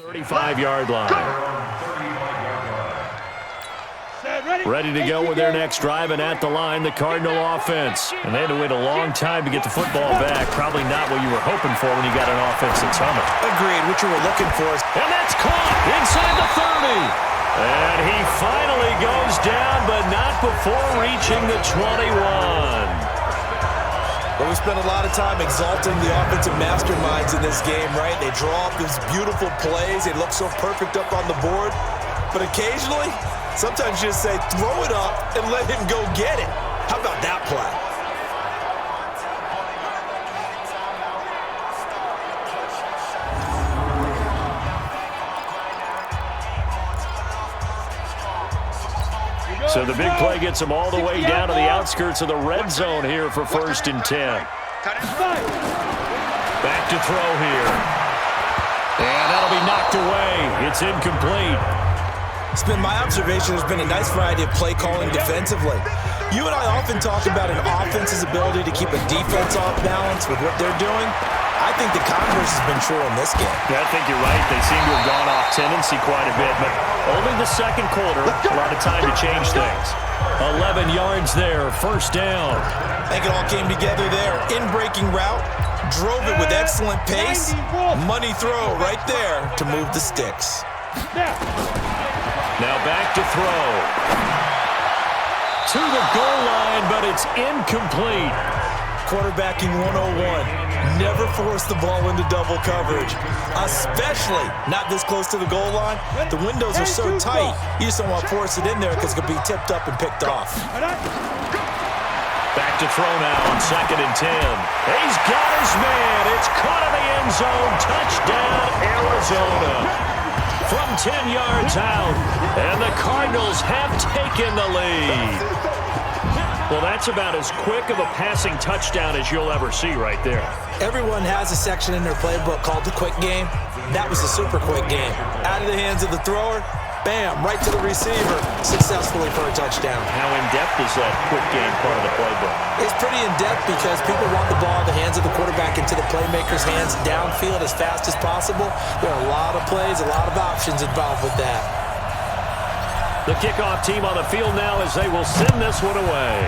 35-yard line. Ready to go with their next drive, and at the line, the Cardinal offense. And they had to wait a long time to get the football back. Probably not what you were hoping for when you got an offense that's humming. Agreed. What you were looking for. And that's caught inside the 30. And he finally goes down, but not before reaching the 21. Well, we spent a lot of time exalting the offensive masterminds in this game, right? They draw up these beautiful plays. They look so perfect up on the board. But occasionally, sometimes you just say, throw it up and let him go get it. How about that play? So the big play gets them all the way down to the outskirts of the red zone here for 1st and 10. Back to throw here. And that'll be knocked away. It's incomplete. It's been my observation there's been a nice variety of play calling defensively. You and I often talk about an offense's ability to keep a defense off balance with what they're doing. I think the converse has been true in this game. Yeah, I think you're right. They seem to have gone off tendency quite a bit, but only the second quarter, a lot of time to change things. 11 yards there, 1st down. I think it all came together there. In-breaking route, drove it with excellent pace. Money throw right there to move the sticks. Now back to throw. To the goal line, but it's incomplete. Quarterbacking 101. Never force the ball into double coverage, especially not this close to the goal line. The windows are so tight, you just don't want to force it in there because it could be tipped up and picked off. Back to throw now on 2nd and 10. He's got his man. It's caught in the end zone. Touchdown, Arizona. From 10 yards out, and the Cardinals have taken the lead. Well, that's about as quick of a passing touchdown as you'll ever see right there. Everyone has a section in their playbook called the quick game. That was a super quick game. Out of the hands of the thrower, bam, right to the receiver, successfully for a touchdown. How in-depth is that quick game part of the playbook? It's pretty in-depth because people want the ball in the hands of the quarterback into the playmaker's hands downfield as fast as possible. There are a lot of plays, a lot of options involved with that. The kickoff team on the field now as they will send this one away.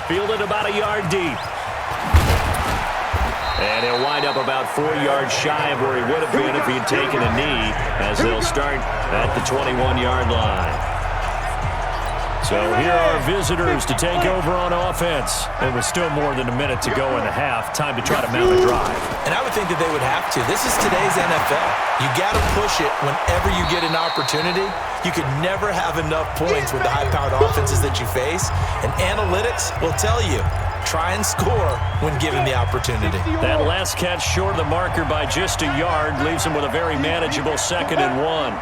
Fielded about a yard deep. And he'll wind up about 4 yards shy of where he would have been if he had taken a knee, as they'll start at the 21-yard line. So here are visitors to take over on offense. There was still more than a minute to go in the half. Time to try to mount a drive. And I would think that they would have to. This is today's NFL. You got to push it whenever you get an opportunity. You could never have enough points with the high-powered offenses that you face. And analytics will tell you, try and score when given the opportunity. That last catch short of the marker by just a yard leaves him with a very manageable 2nd and 1.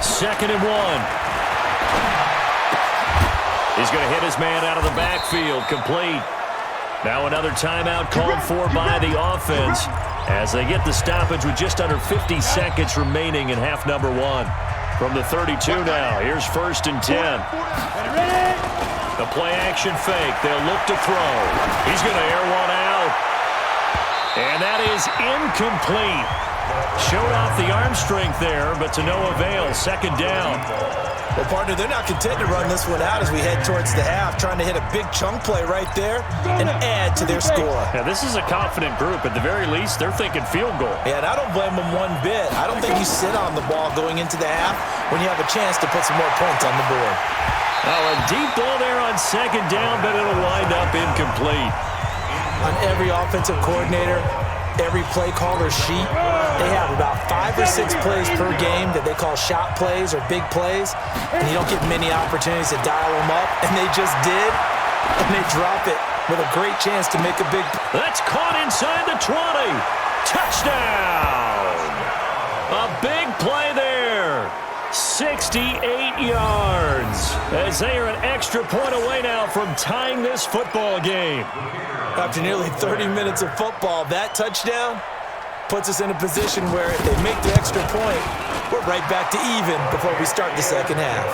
2nd and 1. He's going to hit his man out of the backfield. Complete. Now another timeout called for by the offense as they get the stoppage with just under 50 seconds remaining in half number 1. From the 32 now, here's 1st and 10. The play action fake. They'll look to throw. He's going to air one out. And that is incomplete. Showed off the arm strength there, but to no avail. 2nd down. Well, partner, they're not content to run this one out as we head towards the half, trying to hit a big chunk play right there and add to their score. Yeah, this is a confident group. At the very least, they're thinking field goal. Yeah, and I don't blame them one bit. I don't think you sit on the ball going into the half when you have a chance to put some more points on the board. Oh, a deep ball there on 2nd down, but it'll wind up incomplete. On every offensive coordinator, every play caller sheet, they have about 5 or 6 plays per game that they call shot plays or big plays, and you don't get many opportunities to dial them up, and they just did, and they drop it with a great chance to make a big. That's caught inside the 20. Touchdown! A big play there. 68 yards as they are an extra point away now from tying this football game. After nearly 30 minutes of football, that touchdown puts us in a position where if they make the extra point, we're right back to even before we start the second half.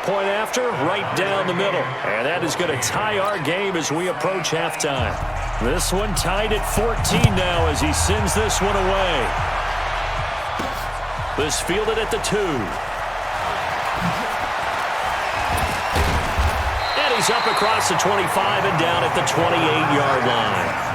Point after, right down the middle. And that is going to tie our game as we approach halftime. This one tied at 14 now as he sends this one away. This fielded at the 2. And he's up across the 25 and down at the 28-yard line.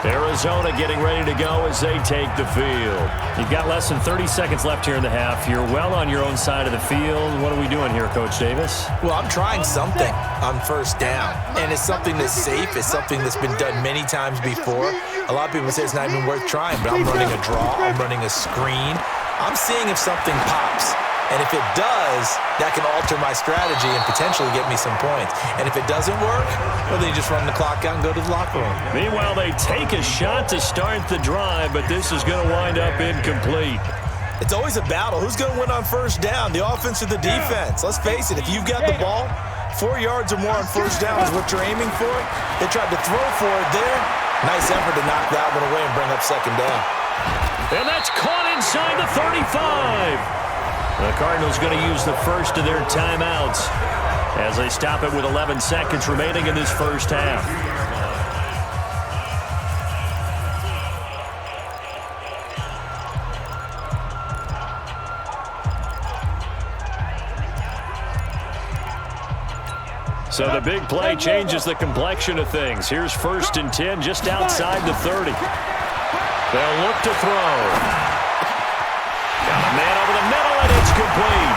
Arizona getting ready to go as they take the field. You've got less than 30 seconds left here in the half. You're well on your own side of the field. What are we doing here, Coach Davis? Well, I'm trying something on first down, and it's something that's safe. It's something that's been done many times before. A lot of people say it's not even worth trying, but I'm running a draw. I'm running a screen. I'm seeing if something pops. And if it does, that can alter my strategy and potentially get me some points. And if it doesn't work, well, then you just run the clock out and go to the locker room. Meanwhile, they take a shot to start the drive, but this is going to wind up incomplete. It's always a battle. Who's going to win on first down, the offense or the defense? Let's face it, if you've got the ball, 4 yards or more on first down is what you're aiming for. They tried to throw for it there. Nice effort to knock that one away and bring up second down. And that's caught inside the 35. The Cardinals going to use the first of their timeouts as they stop it with 11 seconds remaining in this first half. So the big play changes the complexion of things. Here's 1st and 10 just outside the 30. They'll look to throw. Got a man over the middle, and it's complete.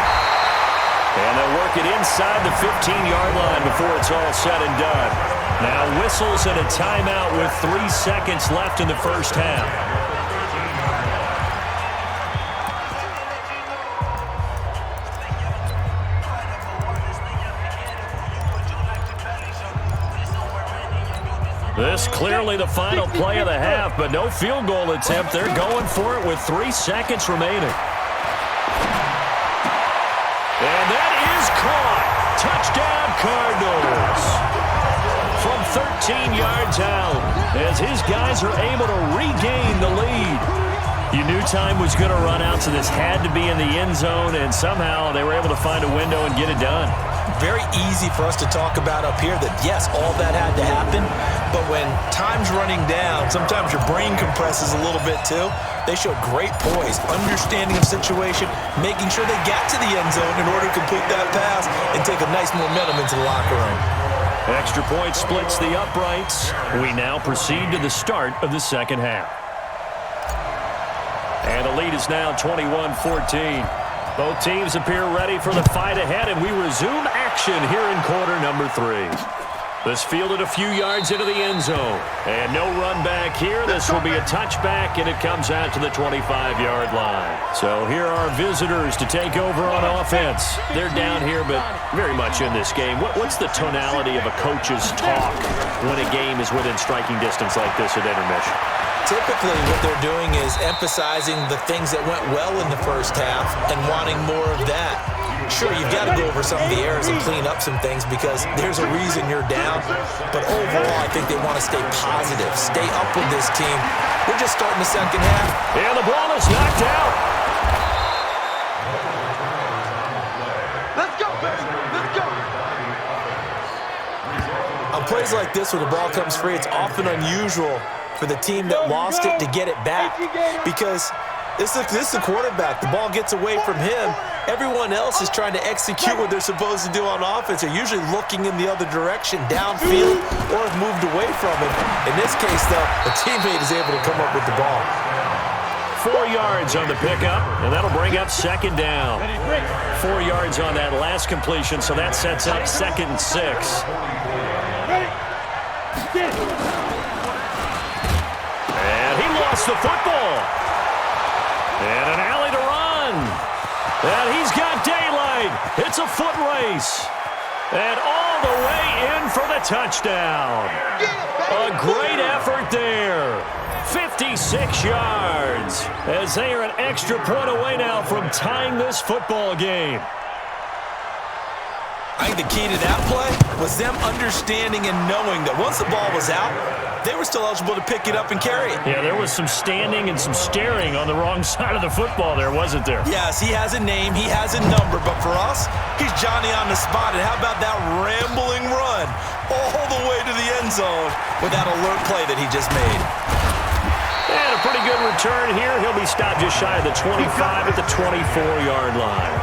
And they'll work it inside the 15-yard line before it's all said and done. Now whistles and a timeout with 3 seconds left in the first half. This clearly the final play of the half, but no field goal attempt. They're going for it with 3 seconds remaining. And that is caught. Touchdown, Cardinals. From 13 yards out, as his guys are able to regain the lead. You knew time was going to run out, so this had to be in the end zone, and somehow they were able to find a window and get it done. Very easy for us to talk about up here that, yes, all that had to happen, but when time's running down, sometimes your brain compresses a little bit too. They showed great poise, understanding of situation, making sure they got to the end zone in order to complete that pass and take a nice momentum into the locker room. Extra point splits the uprights. We now proceed to the start of the second half. And the lead is now 21-14. Both teams appear ready for the fight ahead, and we resume action here in quarter number 3. This fielded a few yards into the end zone. And no run back here. This will be a touchback, and it comes out to the 25-yard line. So here are visitors to take over on offense. They're down here, but very much in this game. What's the tonality of a coach's talk when a game is within striking distance like this at intermission? Typically, what they're doing is emphasizing the things that went well in the first half and wanting more of that. Sure, you've got to go over some of the errors and clean up some things because there's a reason you're down. But overall, I think they want to stay positive, stay up with this team. We're just starting the second half. And the ball is knocked out. Let's go, baby. Let's go. On plays like this where the ball comes free, it's often unusual for the team that lost it to get it back because this is the quarterback. The ball gets away from him. Everyone else is trying to execute what they're supposed to do on offense. They're usually looking in the other direction, downfield, or have moved away from him. In this case, though, a teammate is able to come up with the ball. 4 yards on the pickup, and that'll bring up second down. 4 yards on that last completion, so that sets up 2nd and 6. And he lost the football. And an alley to run. And he's got daylight. It's a foot race. And all the way in for the touchdown. A great effort there. 56 yards as they are an extra point away now from tying this football game. I think the key to that play was them understanding and knowing that once the ball was out, they were still eligible to pick it up and carry it. Yeah, there was some standing and some staring on the wrong side of the football there, wasn't there? Yes, he has a name, he has a number, but for us, he's Johnny on the spot. And how about that rambling run all the way to the end zone with that alert play that he just made? And a pretty good return here. He'll be stopped just shy of the 25 at the 24-yard line.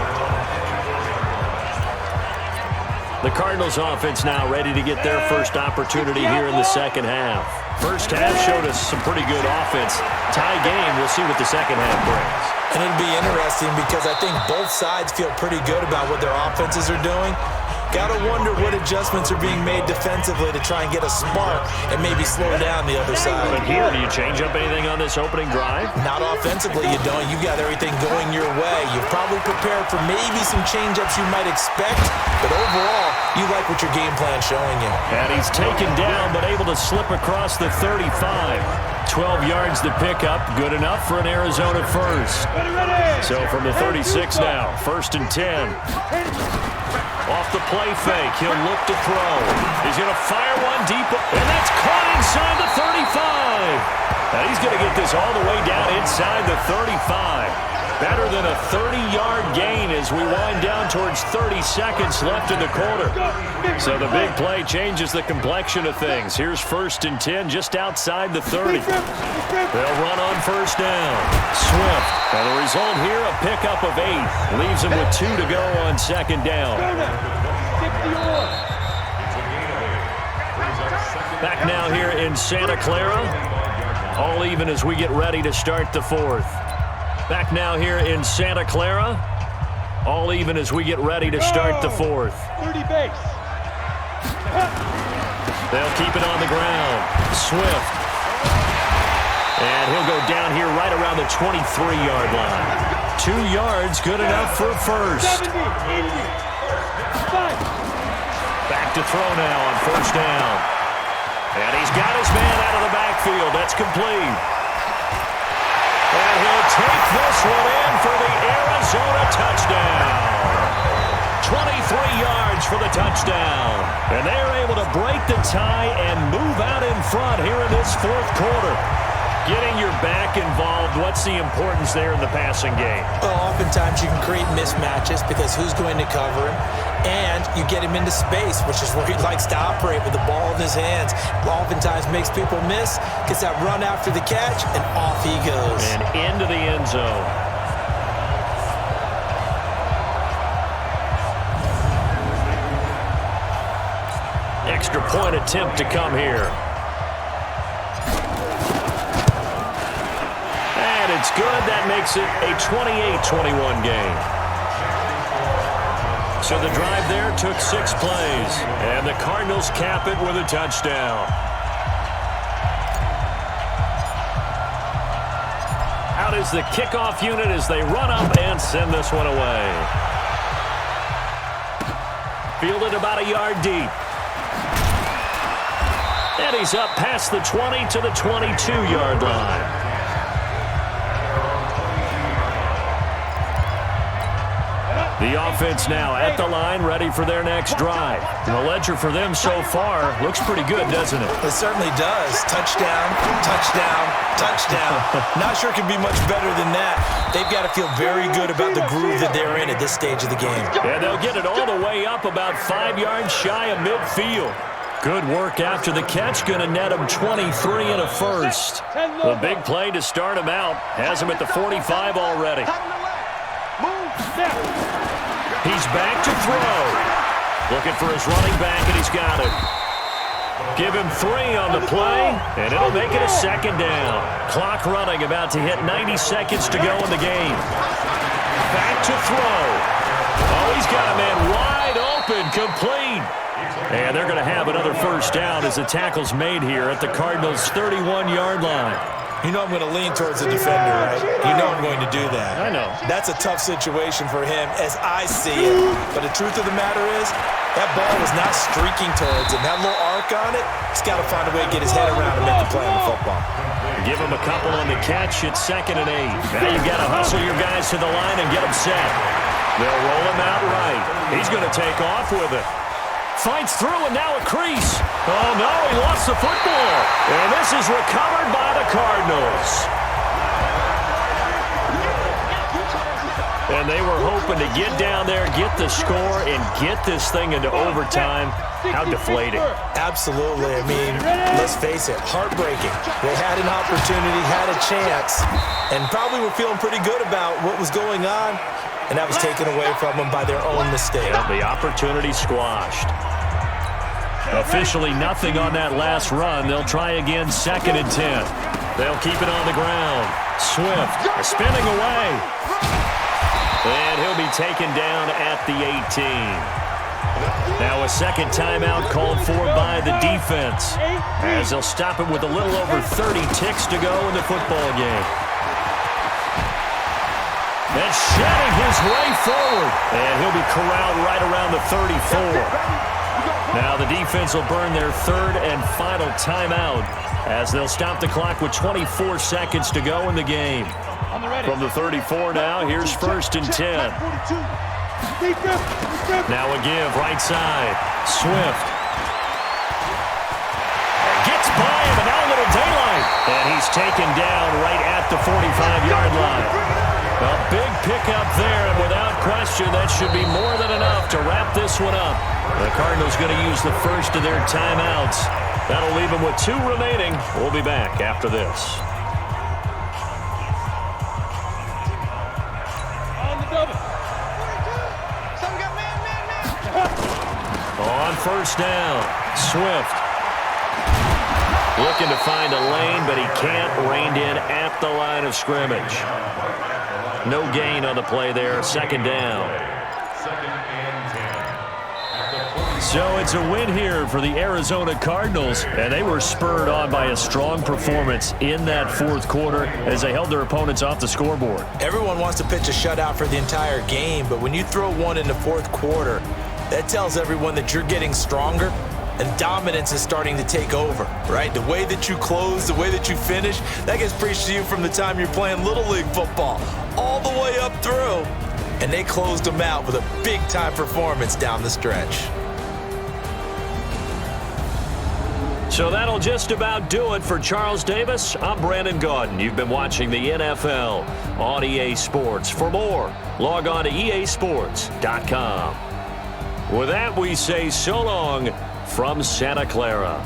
The Cardinals offense now ready to get their first opportunity here in the second half. First half showed us some pretty good offense. Tie game, we'll see what the second half brings. And it'll be interesting because I think both sides feel pretty good about what their offenses are doing. Got to wonder what adjustments are being made defensively to try and get a spark and maybe slow down the other side. But here, do you change up anything on this opening drive? Not offensively, you don't. You got everything going your way. You've probably prepared for maybe some change-ups you might expect, but overall, you like what your game plan's showing you. And he's taken down, but able to slip across the 35. 12 yards to pick up, good enough for an Arizona first. So from the 36 now, 1st and 10. Off the play fake, he'll look to throw. He's going to fire one deep, and that's caught inside the 35. Now he's going to get this all the way down inside the 35. Better than a 30-yard gain as we wind down towards 30 seconds left in the quarter. So the big play changes the complexion of things. Here's 1st and 10 just outside the 30. They'll run on first down. Swift. Now the result here, a pickup of 8. Leaves him with 2 to go on second down. Back now here in Santa Clara. All even as we get ready to start the fourth. Back now here in Santa Clara. All even as we get ready to start the fourth. 30 base. They'll keep it on the ground. Swift. And he'll go down here right around the 23-yard line. 2 yards, good enough for a first. 70, 80, 5. Back to throw now on first down. And he's got his man out of the backfield. That's complete. And he'll take this one in for the Arizona touchdown. 23 yards for the touchdown. And they're able to break the tie and move out in front here in this fourth quarter. Getting your back involved, what's the importance there in the passing game? Well, oftentimes you can create mismatches because who's going to cover him? And you get him into space, which is where he likes to operate with the ball in his hands. Oftentimes makes people miss, gets that run after the catch, and off he goes. And into the end zone. Extra point attempt to come here. And it's good. That makes it a 28-21 game. So the drive there took 6 plays. And the Cardinals cap it with a touchdown. Out is the kickoff unit as they run up and send this one away. Fielded about a yard deep. And he's up past the 20 to the 22-yard line. The offense now at the line, ready for their next drive. And the ledger for them so far looks pretty good, doesn't it? It certainly does. Touchdown, touchdown, touchdown. Not sure it can be much better than that. They've got to feel very good about the groove that they're in at this stage of the game. And they'll get it all the way up about 5 yards shy of midfield. Good work after the catch. Going to net him 23 and a first. The big play to start him out. Has him at the 45 already. He's back to throw. Looking for his running back, and he's got it. Give him 3 on the play, and it'll make it a second down. Clock running, about to hit 90 seconds to go in the game. Back to throw. Oh, he's got a man wide open, complete. And they're going to have another first down as the tackle's made here at the Cardinals' 31-yard line. You know I'm going to lean towards the defender, right? You know I'm going to do that. I know. That's a tough situation for him as I see it. But the truth of the matter is, that ball was not streaking towards him. That little arc on it, he's got to find a way to get his head around and make the play on the football. Give him a couple on the catch. It's 2nd and 8. Now you've got to hustle your guys to the line and get them set. They'll roll him out right. He's going to take off with it. Fights through, and now a crease. Oh, no, he lost the football. And this is recovered by the Cardinals. And they were hoping to get down there, get the score, and get this thing into overtime. How deflating. Absolutely. I mean, let's face it, heartbreaking. They had an opportunity, had a chance, and probably were feeling pretty good about what was going on, and that was taken away from them by their own mistake. Yeah, the opportunity squashed. Officially nothing on that last run. They'll try again, 2nd and 10. They'll keep it on the ground. Swift spinning away. And he'll be taken down at the 18. Now a second timeout called for by the defense, as they'll stop it with a little over 30 ticks to go in the football game. And shedding his way forward. And he'll be corralled right around the 34. Now the defense will burn their 3rd and final timeout, as they'll stop the clock with 24 seconds to go in the game. From the 34 now, here's 1st and 10. Now a give, right side. Swift. Gets by him, and now a little daylight. And he's taken down right at the 45-yard line. A big pickup there, and without question, that should be more than enough to wrap this one up. The Cardinals going to use the first of their timeouts. That'll leave them with 2 remaining. We'll be back after this. On 1st down, Swift looking to find a lane, but he can't. Reined in at the line of scrimmage. No gain on the play there, 2nd down. So it's a win here for the Arizona Cardinals, and they were spurred on by a strong performance in that 4th quarter as they held their opponents off the scoreboard. Everyone wants to pitch a shutout for the entire game, but when you throw one in the 4th quarter, that tells everyone that you're getting stronger and dominance is starting to take over, right? The way that you close, the way that you finish, that gets preached to you from the time you're playing Little League football all the way up through. And they closed them out with a big-time performance down the stretch. So that'll just about do it for Charles Davis. I'm Brandon Gaudin. You've been watching the NFL on EA Sports. For more, log on to easports.com. With that, we say so long from Santa Clara.